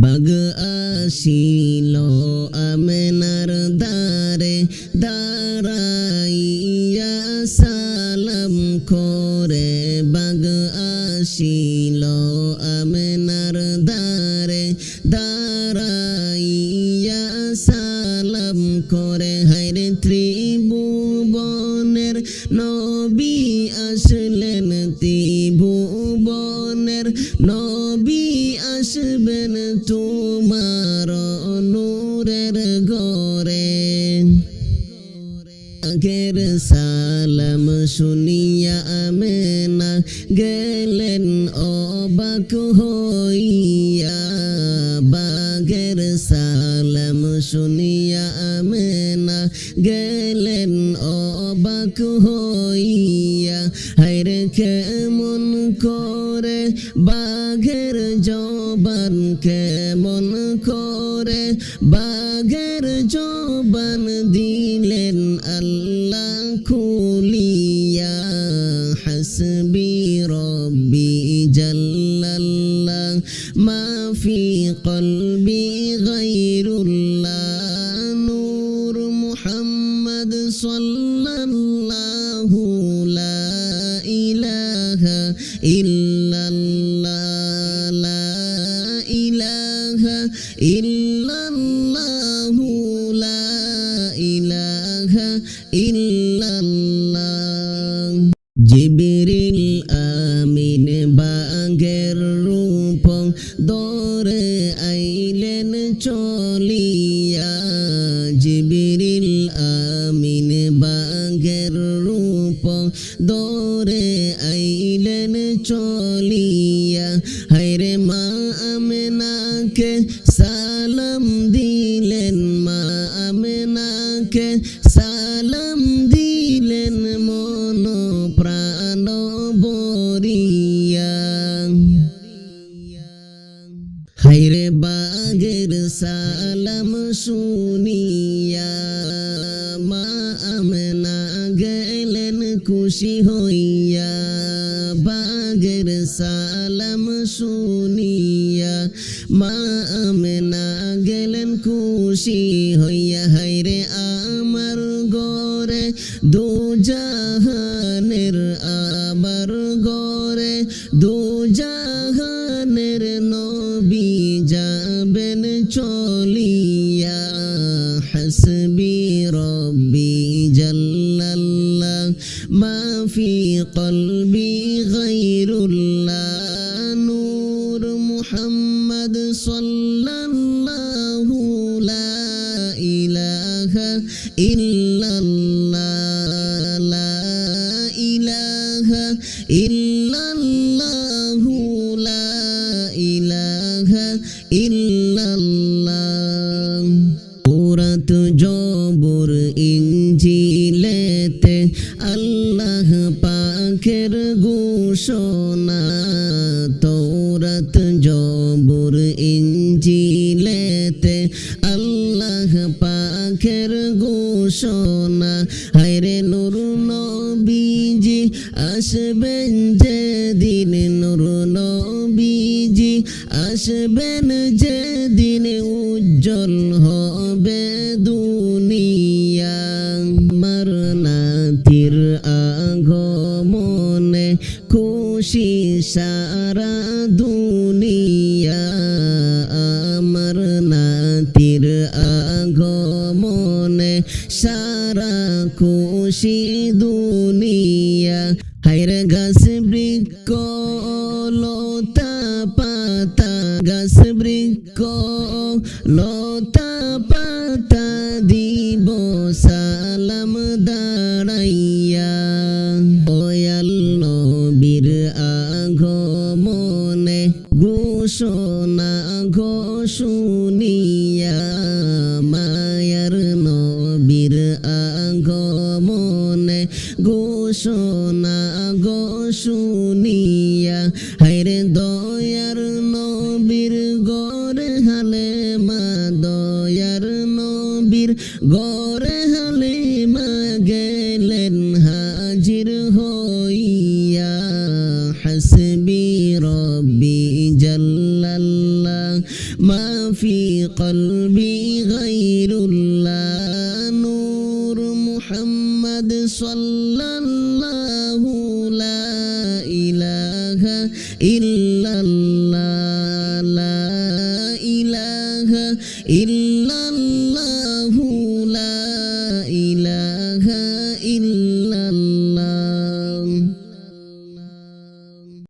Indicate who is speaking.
Speaker 1: bug আসিল আমেনার দ্বারে দাঁড়াইয়া সালাম করে বাগ আসিল আমেনার দ্বারে দাঁড়াইয়া সালাম করে হায়রে ত্রিভুবনের নবী আসলেন ত্রিভুবনের নবী আসবেন তোমার নূরের ঘরে আগের সালাম শুনিয়া আমেনা গেলেন অবাক হইয়া বাগের সালাম শুনিয়া আমেনা গেলেন অবাক হইয়া হায়রে কেমন করে বাঘের জবান কেমন করে বাঘের জবান দিলেন আল্লাহ খুলিয়া হাসবি রব্বি জাল্লাল্লাহ মা ফি কলবি গায়রুল্লাহ নূর মুহাম্মদ সাল্লাল্লাহু লা ইলাহা ইল্লাল্লাহ লা ইলাহা ইল্লাল্লাহু লা ইলাহা ইল্লাল্লাহ জিবরিল আমিন বাগের রূপ দরে আইলেন চলিয়া জিবরিল আমিন বাগের রূপ দরে আইলেন চলিয়া হায়রে মা আমেনাকে সালাম দিলেন মা আমেনাকে সালাম দিলেন মন প্রাণ ভরিয়া হায়রে বাগের সালাম শুনিয়া মা আমেনা গেলেন খুশি হইয়া বাগের সালাম শুনিয়া মা আমেনা গেলেন খুশি হইয়া হায়রে আমার ঘরে দু জাহানের আমার ঘরে দু জাহানের নবী যাবেন চলিয়া হাসবি রব্বি জাল্লাল্লাহ মা ফি কলবি গায়রুল্লাহ নূর মুহাম্মদ সাল্লাল্লাহু লা ইলাহা ইল্লাল্লাহ লা ইলাহা ইল্লাল্লাহু লা ইলাহা ইল্লাল্লাহ তৌরাত জবুর ইনজিলেতে আল্লাহ পাকের ঘোষণা তৌরাত জবুর ইনজিলেতে আল্লাহ পাকের ঘোষণা হায়রে নূর নবীজি আসবেন যেদিন নূর নবীজি আসবেন যেদিন উজ্জ্বল হবে দুনিয়া আমার নাতির আগমনে খুশি সারা দুনিয়া আমার নাতির আগমনে সারা খুশি দুনিয়া হায়রে গাছ বৃক্ষ লতা পাতা গাছ বৃক্ষ লতা পাতা দিব সালাম দাঁড়াইয়া দয়াল নবীর আগমনে ঘোষণা শুনিয়া মায়ার নবীর আগমনে ঘোষণা শুনিয়া হায়রে দয়ার নবীর গরে হালে মা দয়ার নবীর গরে হালে মা গেলেন হাজির হইয়া হাসবি রব্বি জাল্লাল্লাহ মা ما في قلبي غير الله نور محمد صلى الله لا إله إلا الله لا إله إلا